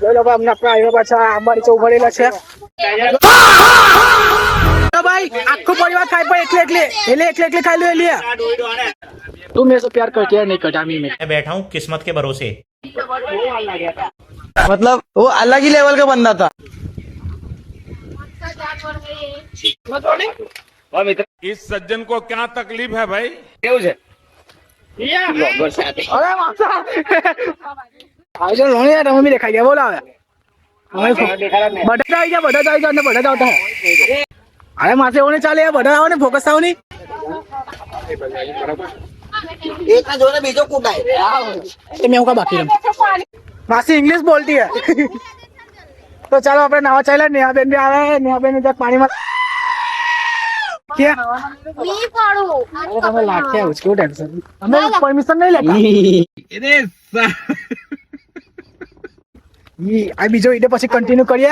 ચલો ભાઈ અમને આવ્યા પાછા આંબાની ચૌ ભરેલા છે भाई आपको परिवार खाए पर एकले खाई लो लिया तू मेरे से प्यार करती है नहीं करता मैं बैठा हूँ किस्मत के भरोसे। मतलब वो अलग ही लेवल का बंदा था। इस सज्जन को क्या तकलीफ है भाई? अरे मासा आज लोने यार मम्मी दिखाई गया बोला बड़ा जाएगा अंदर बड़ा जाता है अरे मासे होने चाले यार बड़ा होने फोकस था नहीं एक ना जो ने बीजो कूदा है तो मैं का बाकी मासी इंग्लिश बोलती है तो चलो अपने नवा चला नेहा बेन भी आ रहा है नेहा बेन इधर पानी में क्या नहीं पढ़ो अरे हमें लाख क्या उसकी टेंशन हमें परमिशन नहीं लेता ये आ बीजो इधर પછી કન્ટિન્યુ કરીએ